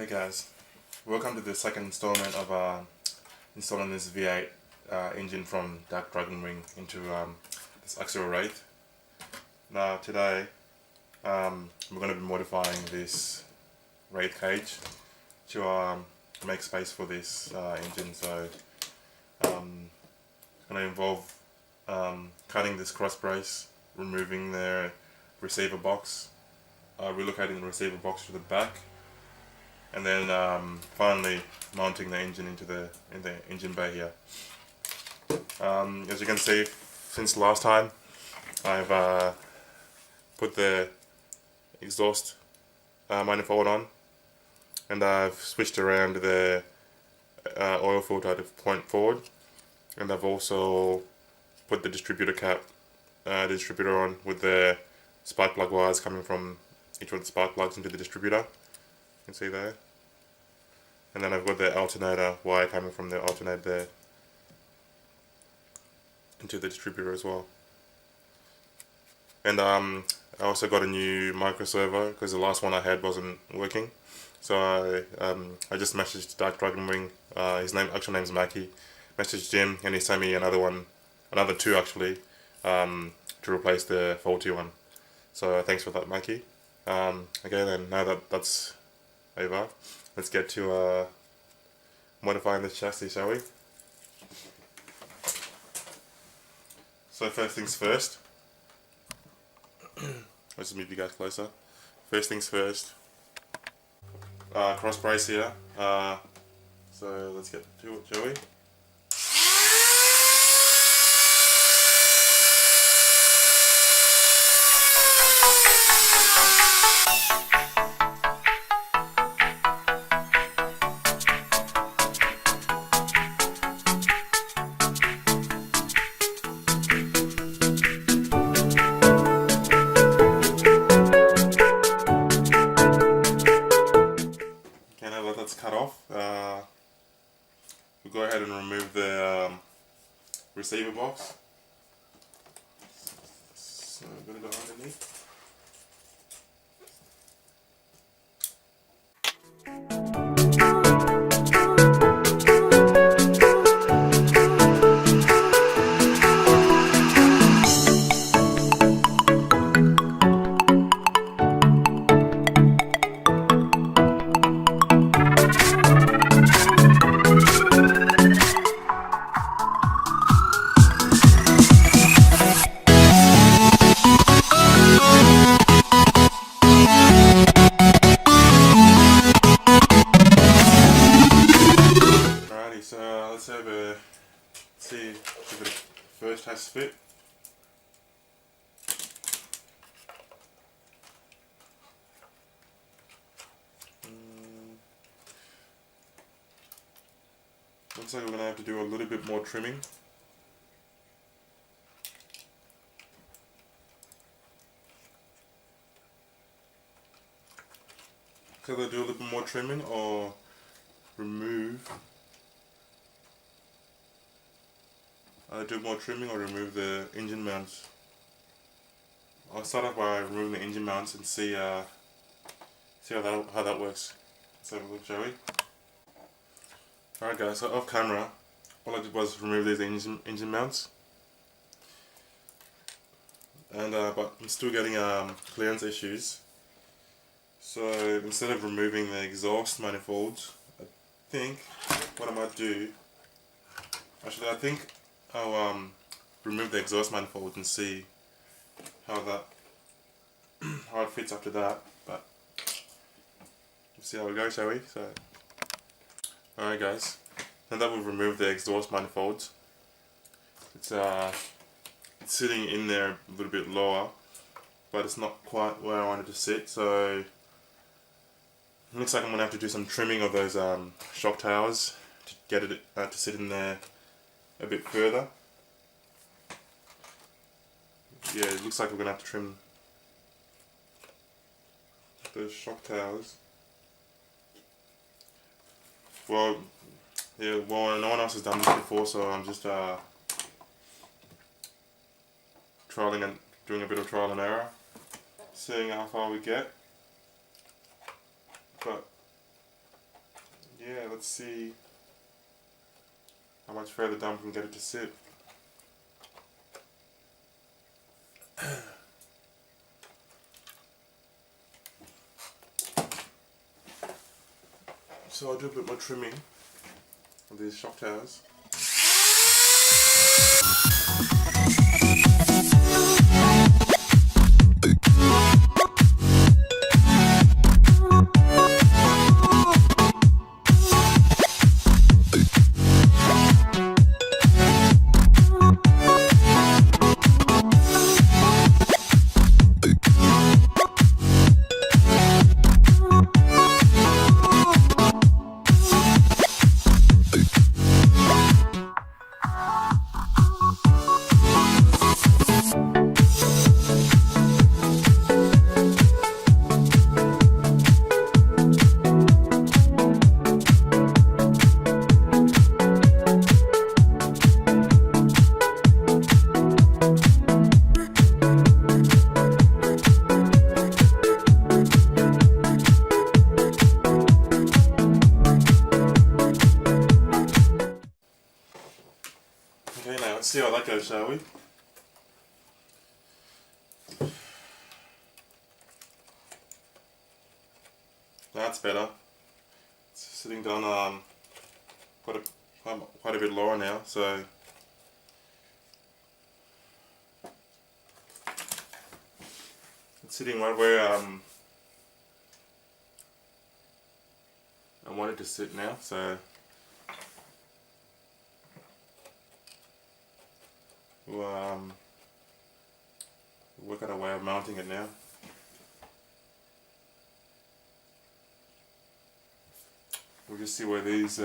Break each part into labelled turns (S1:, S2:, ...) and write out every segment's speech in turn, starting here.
S1: Hey guys, welcome to the second installment of installing this V8 engine from DarkDragonWing into this Axial Wraith. Now today we're going to be modifying this Wraith cage to make space for this engine. So it's going to involve cutting this cross brace, removing the receiver box, relocating the receiver box to the back, and then finally mounting the engine in the engine bay here. As you can see, since last time I've put the exhaust manifold on, and I've switched around the oil filter to point forward, and I've also put the distributor cap, distributor on with the spark plug wires coming from each of the spark plugs into the distributor. You can see there. And then I've got the alternator wire coming from the alternator there into the distributor as well. And I also got a new microservo because the last one I had wasn't working. So I just messaged DarkDragonWing, his actual name's Mackie, messaged him, and he sent me another two actually, to replace the faulty one. So thanks for that, Mackie. Okay then, now that that's over, let's get to modifying this chassis, shall we? So first things first, let's just move you guys closer. First things first, cross brace here, so let's get to it, shall we? That's cut off. We'll go ahead and remove the receiver box. So I'm going to go underneath. Let's see if it first has fit. Looks like we're going to have to do a little bit more trimming. So either do a little bit more trimming or remove. Do more trimming or remove the engine mounts. I'll start off by removing the engine mounts and see how that works. Let's have a look, shall we? Alright guys, so off camera, all I did was remove these engine mounts, and but I'm still getting clearance issues. So instead of removing the exhaust manifolds, I think what I might do, actually I think I'll remove the exhaust manifold and see how it fits after that. But let's see how it goes, shall we? So, alright guys, now that we've removed the exhaust manifolds, it's sitting in there a little bit lower, but it's not quite where I wanted to sit. So it looks like I'm gonna have to do some trimming of those shock towers to get it to sit in there a bit further. Yeah, it looks like we're going to have to trim those shock towers. Well, yeah, well, no one else has done this before, so I'm just trialing and doing a bit of trial and error, seeing how far we get. But yeah, let's see how much further down we can get it to sit. So I'll do a bit more trimming of these shock towers. Okay, now let's see how that goes, shall we? That's better. It's sitting down quite a bit lower now, so it's sitting right where I want it to sit now. So we'll work out a way of mounting it now. We'll just see where these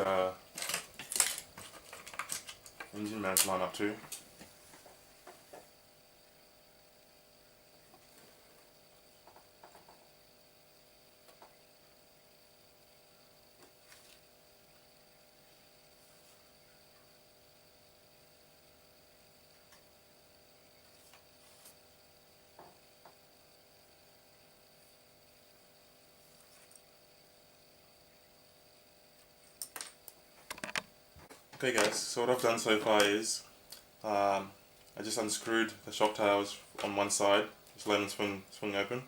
S1: engine mounts line up to. Okay guys, so what I've done so far is I just unscrewed the shock towers on one side, just let them swing open,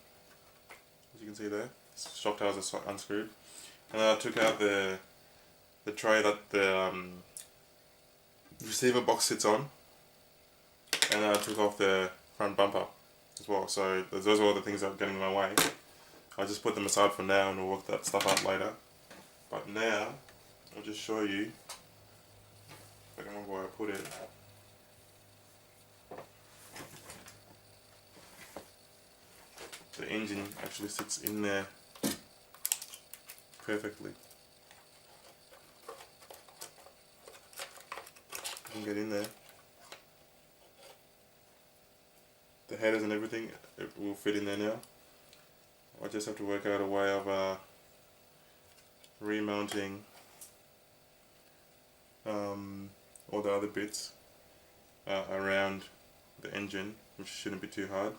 S1: as you can see there. Shock towers are unscrewed, and then I took out the tray that the receiver box sits on, and I took off the front bumper as well. So those are all the things that are getting in my way. I'll just put them aside for now and we'll work that stuff out later. But now I'll just show you, I don't remember where I put it. The engine actually sits in there perfectly. You can get in there. The headers and everything, it will fit in there now. I just have to work out a way of remounting all the other bits around the engine, which shouldn't be too hard.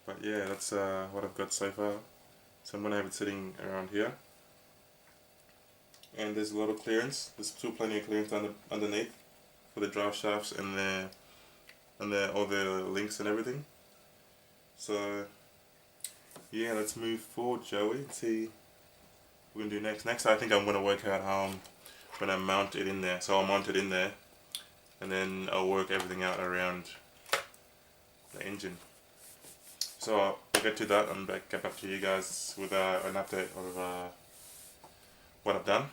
S1: But yeah, that's what I've got so far. So I'm going to have it sitting around here. And there's a lot of clearance. There's still plenty of clearance underneath for the drive shafts and all the links and everything. So yeah, let's move forward, shall we? See what we can do next. Next, I think I'm going to work out how I'm going to mount it in there. So I'll mount it in there, and then I'll work everything out around the engine. So I'll get to that and get back to you guys with an update of what I've done.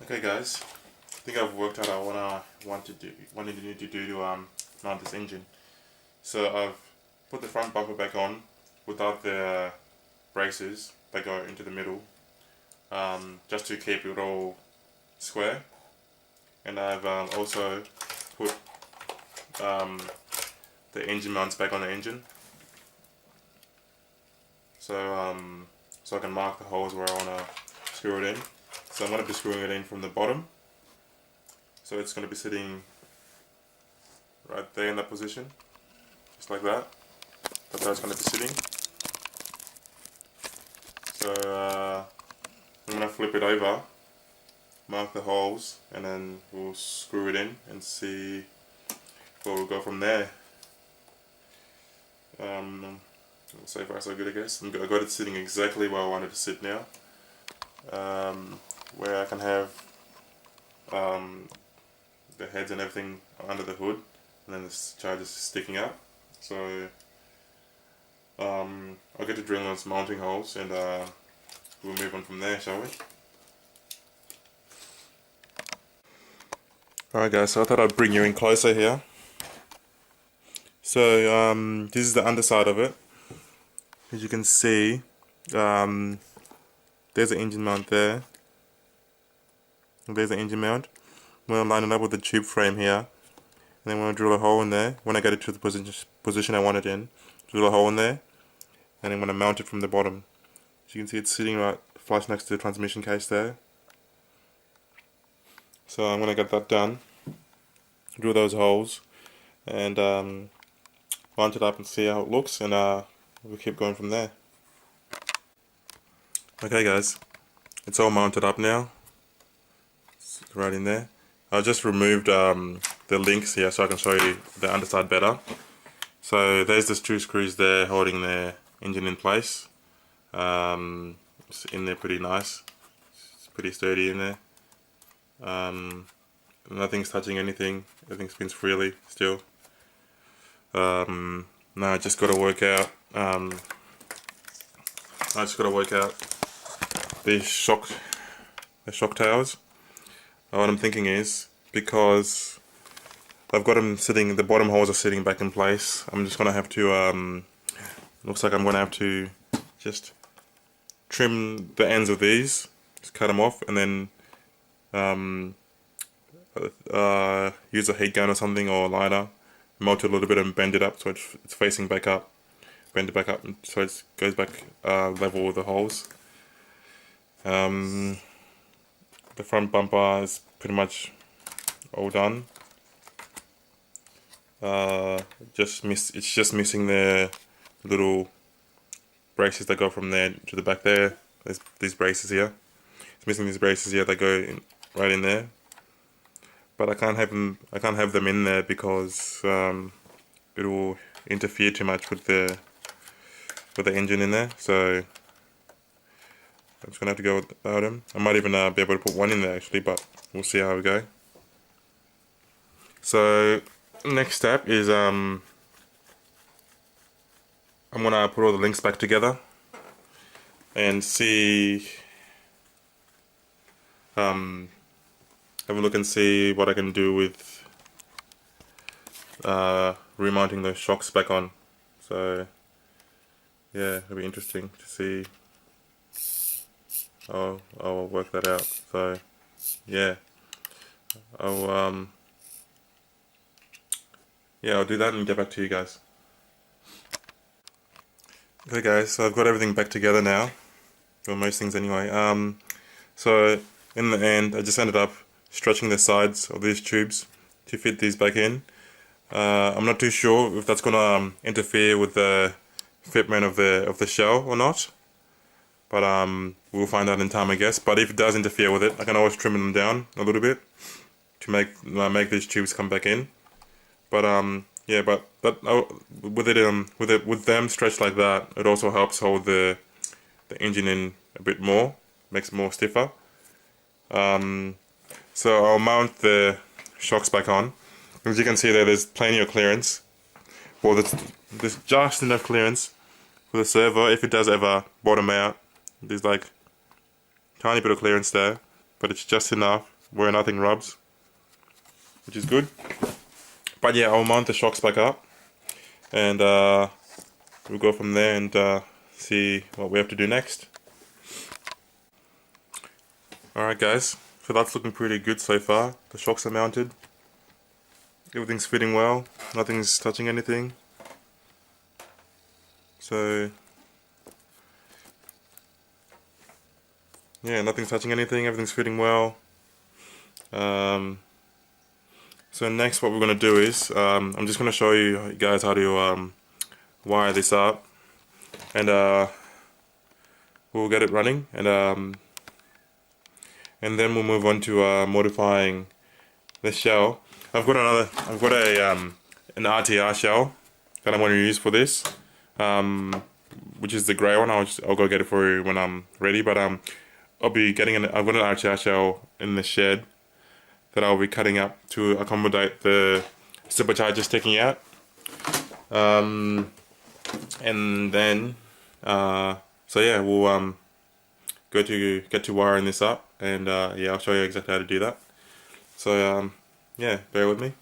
S1: Okay guys, I think I've worked out what I wanted to do to mount this engine. So I've put the front bumper back on without the braces that go into the middle, just to keep it all square. And I've also put the engine mounts back on the engine, so I can mark the holes where I want to screw it in. So I'm going to be screwing it in from the bottom, so it's going to be sitting right there in that position, just like that. That's how it's going to be sitting. So I'm going to flip it over, mark the holes, and then we'll screw it in and see where we'll go from there. So far so good, I guess. I got it sitting exactly where I wanted to sit now, where I can have the heads and everything under the hood, and then the charger is sticking up. So I'll get to drill on some mounting holes, and we'll move on from there, shall we? Alright guys, so I thought I'd bring you in closer here. So this is the underside of it. As you can see, there's an engine mount there. There's the engine mount. I'm going to line it up with the tube frame here, and then I'm going to drill a hole in there. When I get it to the position I want it in, drill a hole in there, and I'm going to mount it from the bottom. As you can see, it's sitting right flush next to the transmission case there. So I'm going to get that done, drill those holes, and mount it up and see how it looks, and we'll keep going from there. Okay guys, it's all mounted up now. It's right in there. I just removed the links here so I can show you the underside better. So there's the two screws there holding the engine in place. It's in there pretty nice. It's pretty sturdy in there. Nothing's touching anything. Everything spins freely still. Now I just got to work out. These shock towers. What I'm thinking is, because I've got them sitting, the bottom holes are sitting back in place, I'm just gonna have to, looks like I'm gonna have to just trim the ends of these, just cut them off, and then use a heat gun or something, or a lighter, melt it a little bit and bend it up so it's facing back up, bend it back up so it goes back level with the holes. The front bumper is pretty much all done. It's just missing the little braces that go from there to the back there. There's these braces here. It's missing these braces here that go right in there. But I can't have them in there because it will interfere too much with the engine in there. So I'm just gonna have to go without them. I might even be able to put one in there actually, but we'll see how we go. So next step is I'm gonna put all the links back together and see, have a look and see what I can do with remounting those shocks back on. So yeah, it'll be interesting to see. I'll work that out. So yeah, I'll do that and get back to you guys. Okay guys, so I've got everything back together now, or most things anyway. So in the end, I just ended up stretching the sides of these tubes to fit these back in. I'm not too sure if that's gonna interfere with the fitment of the shell or not, but we'll find out in time, I guess. But if it does interfere with it, I can always trim them down a little bit to make these tubes come back in. But yeah, but with them stretched like that, it also helps hold the engine in a bit more, makes it more stiffer. So I'll mount the shocks back on. As you can see there's plenty of clearance. Well, there's just enough clearance for the servo if it does ever bottom out. There's like tiny bit of clearance there, but it's just enough where nothing rubs, which is good. But yeah, I'll mount the shocks back up, and we'll go from there and see what we have to do next. Alright guys, so that's looking pretty good so far. The shocks are mounted, everything's fitting well, nothing's touching anything. So yeah, nothing's touching anything, everything's fitting well. So next what we're going to do is, I'm just going to show you guys how to wire this up, and we'll we'll get it running, and then we'll move on to modifying the shell. I've got a an RTR shell that I'm going to use for this, which is the grey one. I'll go get it for you when I'm ready. But I'll be getting I've got an RTR shell in the shed that I'll be cutting up to accommodate the supercharger sticking out. And then so yeah, we'll get to wiring this up, and yeah, I'll show you exactly how to do that. So yeah, bear with me.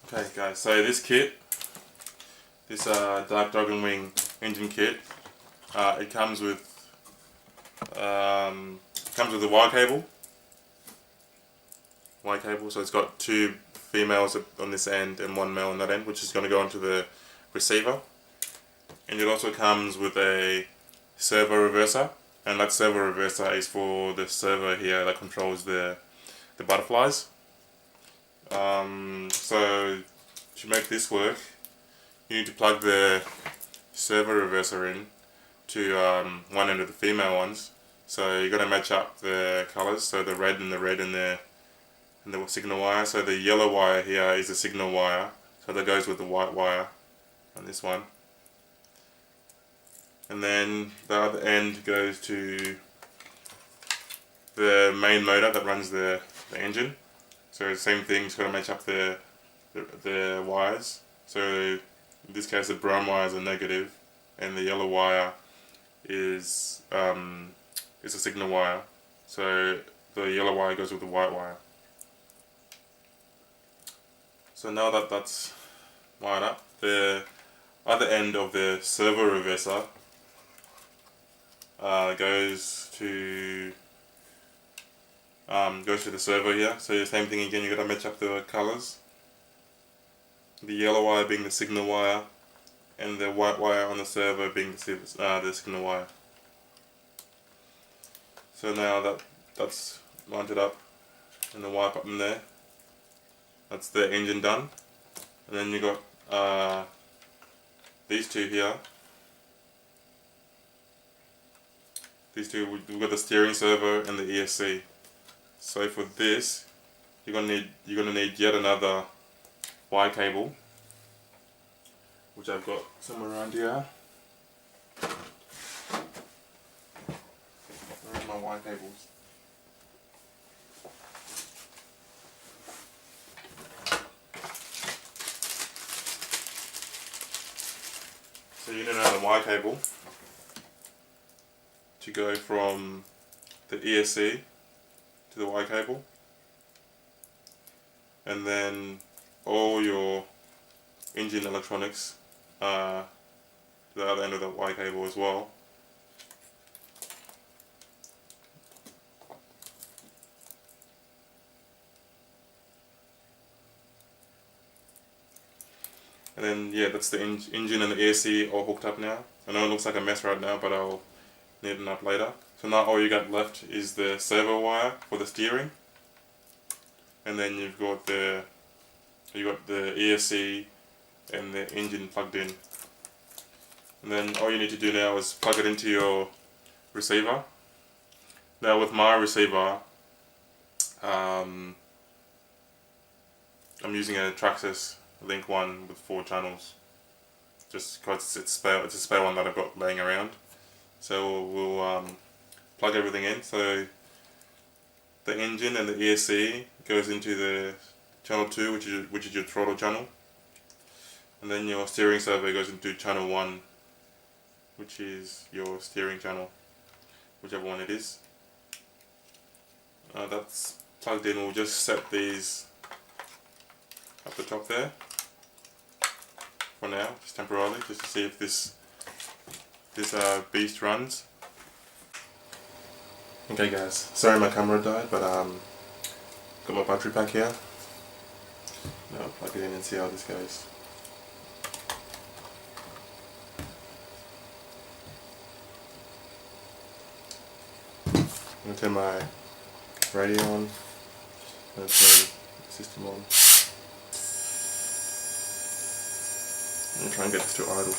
S1: Okay guys, so this kit, this DarkDragonWing engine kit, it comes with a wire cable. So it's got two females on this end and one male on that end, which is going to go onto the receiver. And it also comes with a servo reverser, and that servo reverser is for the servo here that controls the butterflies. So to make this work, you need to plug the servo reverser in to one end of the female ones. So you're going to match up the colors, so the red and the signal wire. So the yellow wire here is the signal wire, so that goes with the white wire on this one. And then the other end goes to the main motor that runs the engine. So same thing, it's got to match up the wires. So in this case the brown wires are negative, and the yellow wire is a signal wire. So the yellow wire goes with the white wire. So now that that's wired up, the other end of the servo reverser goes to the servo here. So the same thing again, you got to match up the colors. The yellow wire being the signal wire, and the white wire on the servo being the signal wire. So now that's mounted up in the wire button there. That's the engine done. And then you got these two here. These two, we've got the steering servo and the ESC. So for this, you're gonna need yet another wire cable, which I've got somewhere around here. Where are my wire cables? So you need another wire cable to go from the ESC to the wire cable, and then all your engine electronics to the other end of the wire cable as well. And then yeah, that's the engine and the ESC all hooked up now. I know it looks like a mess right now, but I'll neaten up later. So now all you got left is the servo wire for the steering, and then you've got the ESC and the engine plugged in. And then all you need to do now is plug it into your receiver. Now with my receiver, I'm using a Traxxas Link 1 with 4 channels, just because it's a spare one that I've got laying around. So we'll plug everything in. So the engine and the ESC goes into the channel 2, which is your throttle channel, and then your steering servo goes into channel 1, which is your steering channel, whichever one it is. That's plugged in. We'll just set these up the top there for now, just temporarily, just to see if this beast runs. Okay guys, sorry my camera died, but got my battery pack here. Now I'll plug it in and see how this goes. I'm going to turn my radio on, and turn the system on. I'm trying to get this to idle.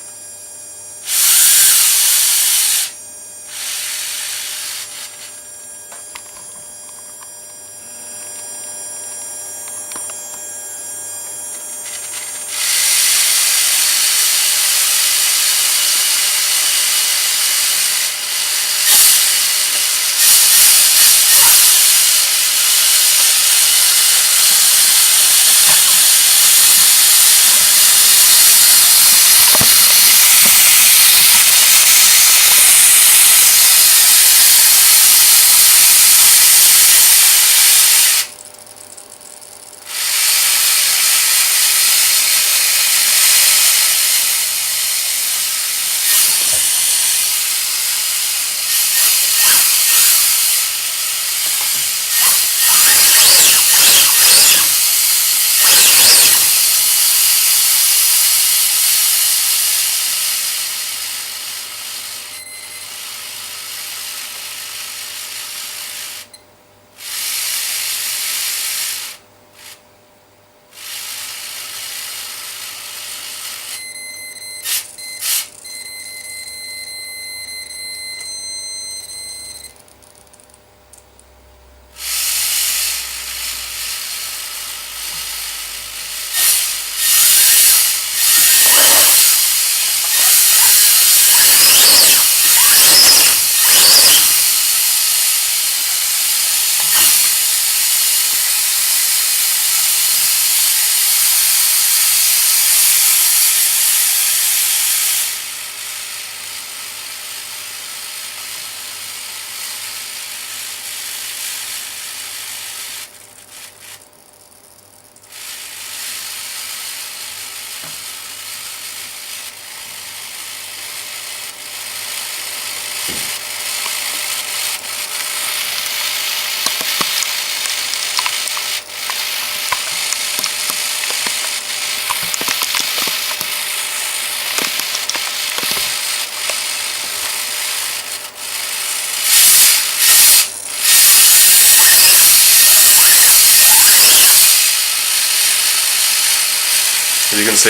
S1: As you can see,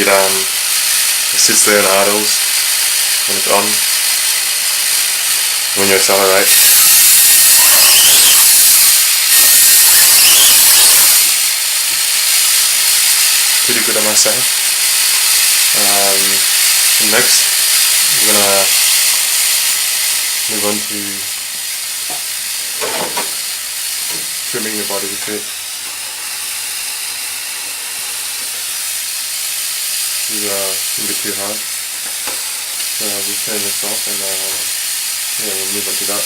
S1: it sits there and idles when it's on. When you accelerate, pretty good, I must say. Next, we're gonna move on to trimming the body to fit. This is a bit too hard, so I'll just turn this off and yeah, we'll move on to that.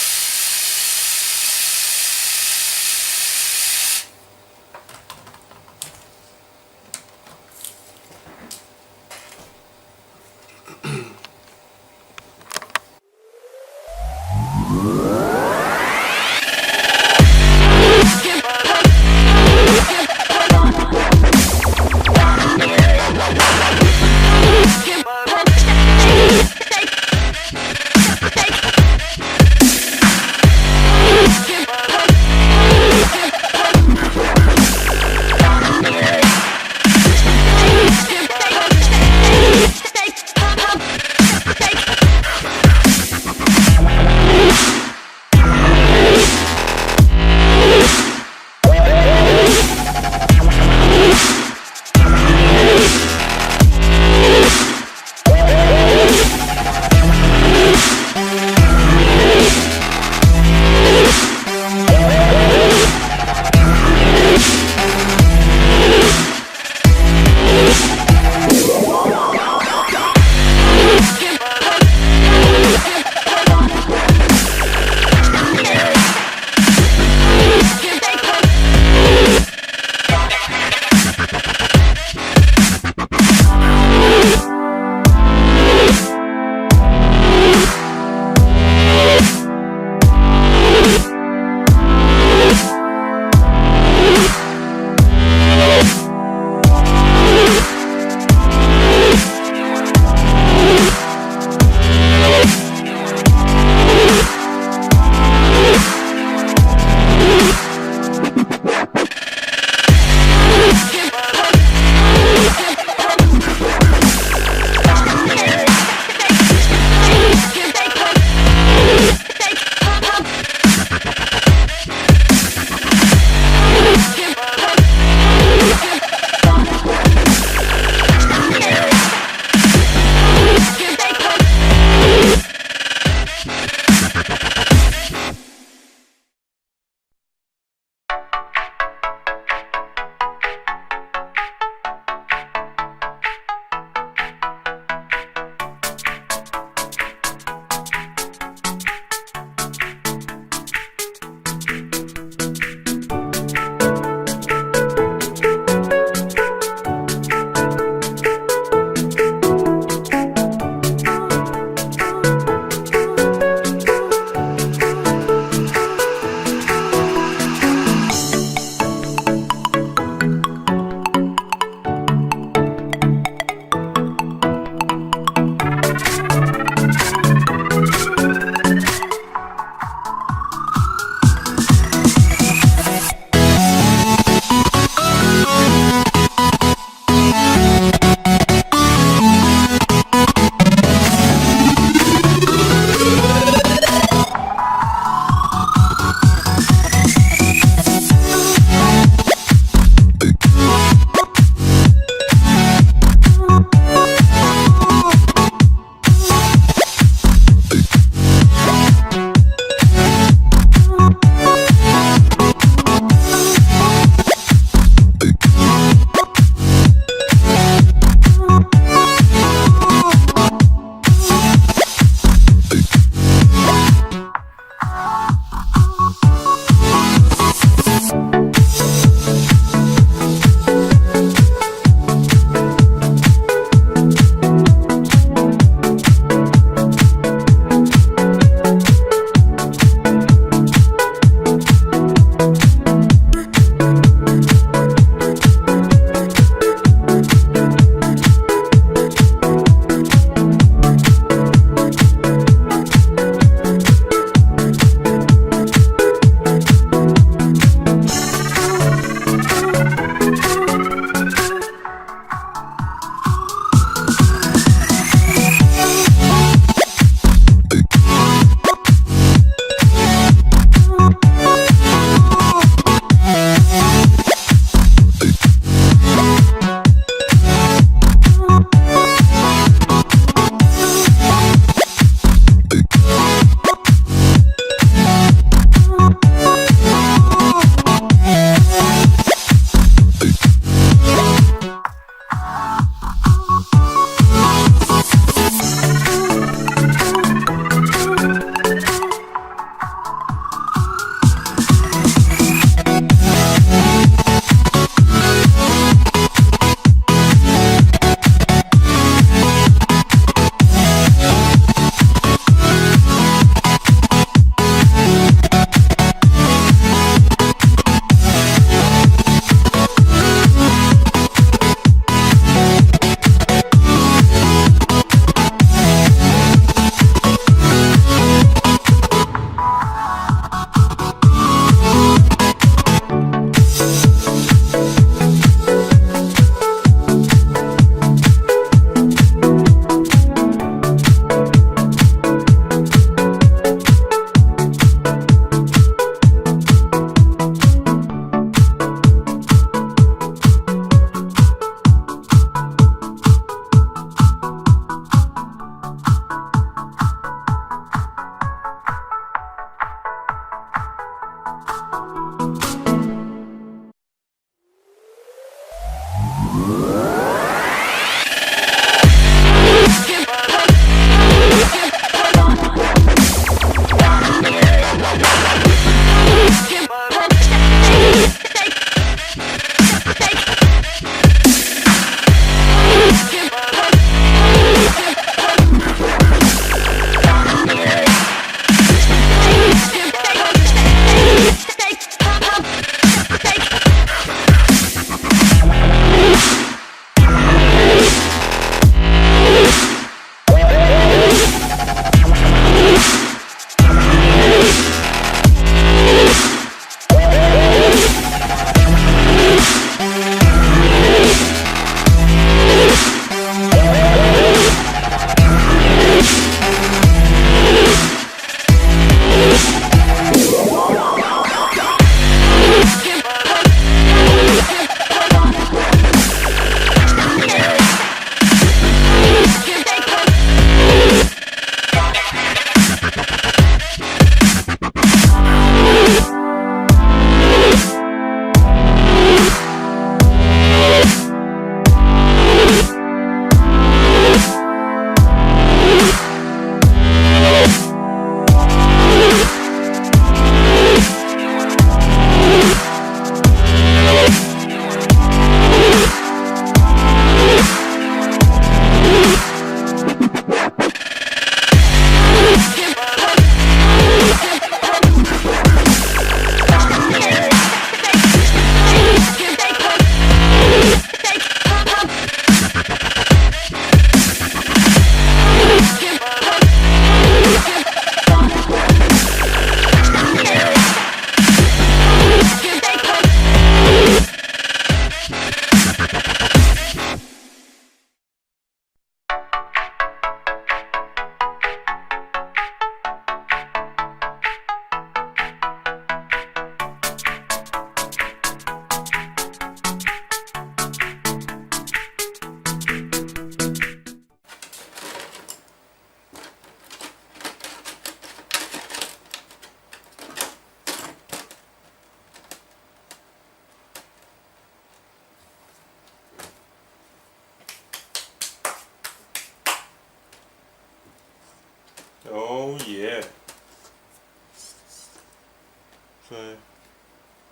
S1: So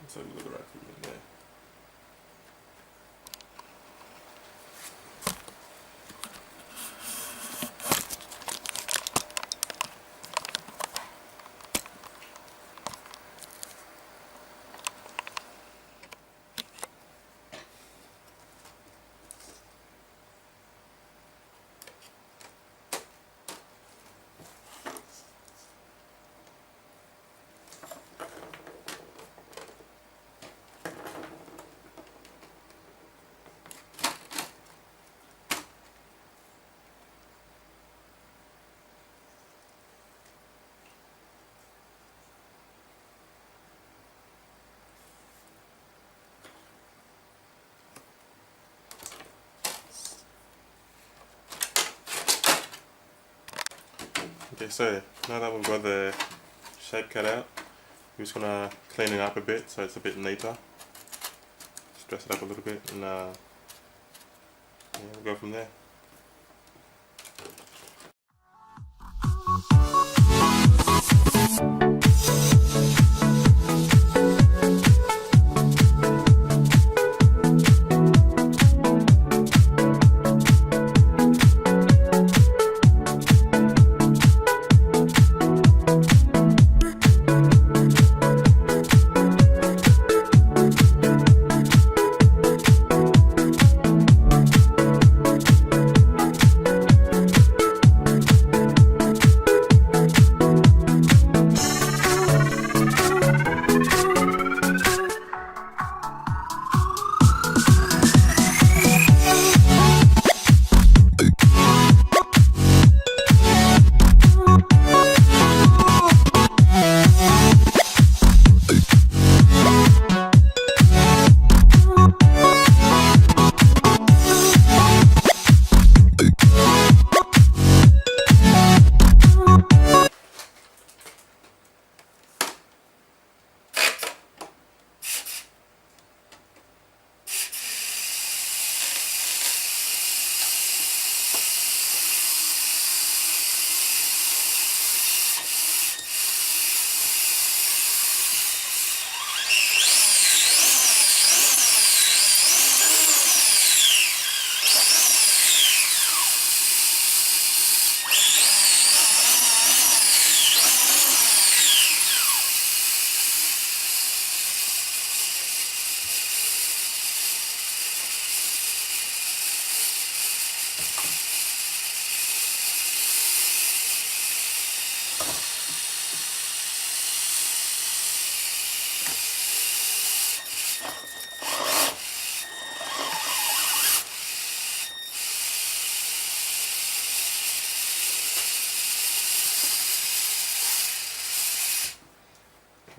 S1: let's have a look at that movement there. Okay, so now that we've got the shape cut out, we're just gonna clean it up a bit so it's a bit neater. Just dress it up a little bit, and yeah, we'll go from there.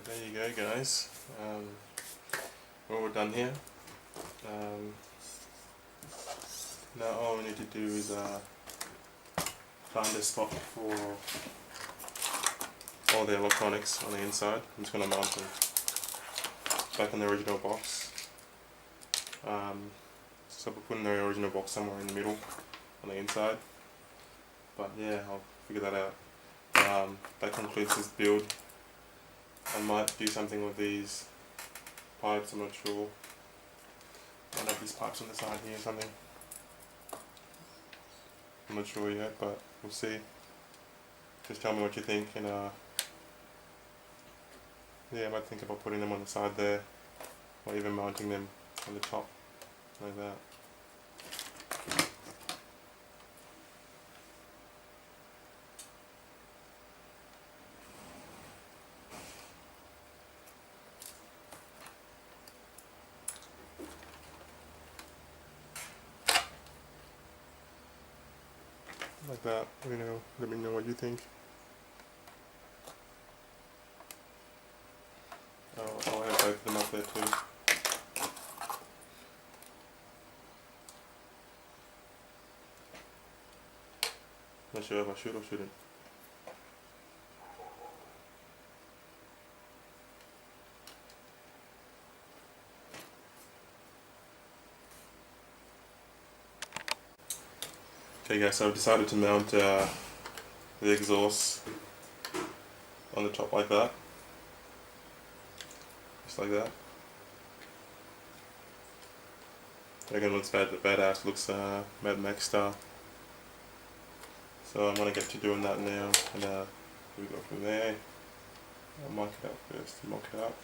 S1: There you go, guys. Well, we're done here. Now all we need to do is find a spot for all the electronics on the inside. I'm just going to mount them back in the original box. So we'll put in the original box somewhere in the middle on the inside. But yeah, I'll figure that out. That concludes this build. I might do something with these pipes, I'm not sure. Might have these pipes on the side here or something. I'm not sure yet, but we'll see. Just tell me what you think, and yeah, I might think about putting them on the side there, or even mounting them on the top, like that. Like that, let me know what you think. I'll have both of them up there too. Not sure if I should or shouldn't. Okay guys, so I've decided to mount the exhaust on the top like that. just like that. Again, looks badass, looks Mad Max style. So I'm gonna get to doing that now, and we go from there. I'll mark it out first, mock it up.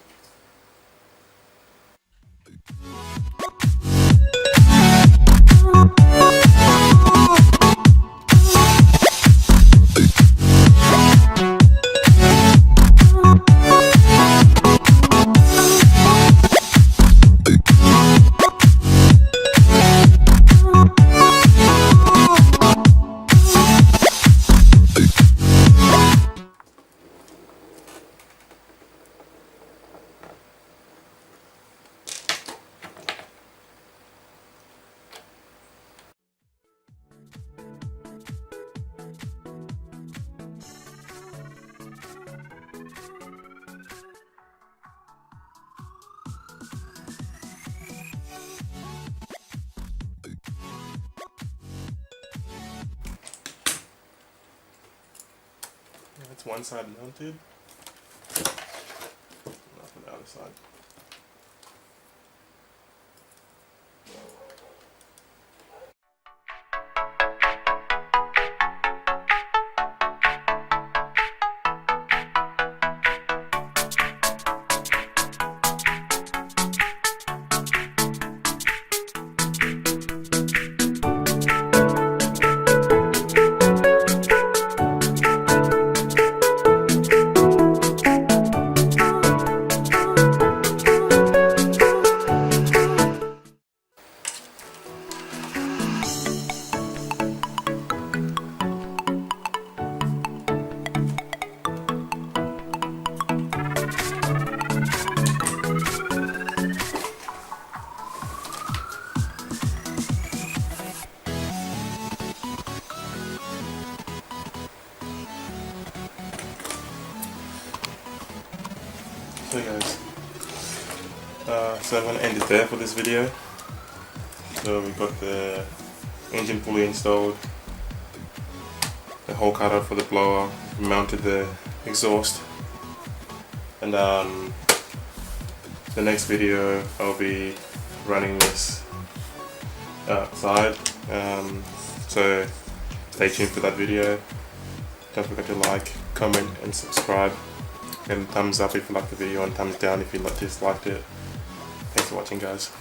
S1: It's one side mounted, not on the other side. So guys, so I'm going to end it there for this video. So we got the engine fully installed, the hole cutter for the blower, mounted the exhaust, and the next video I'll be running this outside, so stay tuned for that video. Don't forget to like, comment and subscribe, and thumbs up if you liked the video and thumbs down if you disliked it. Thanks for watching guys.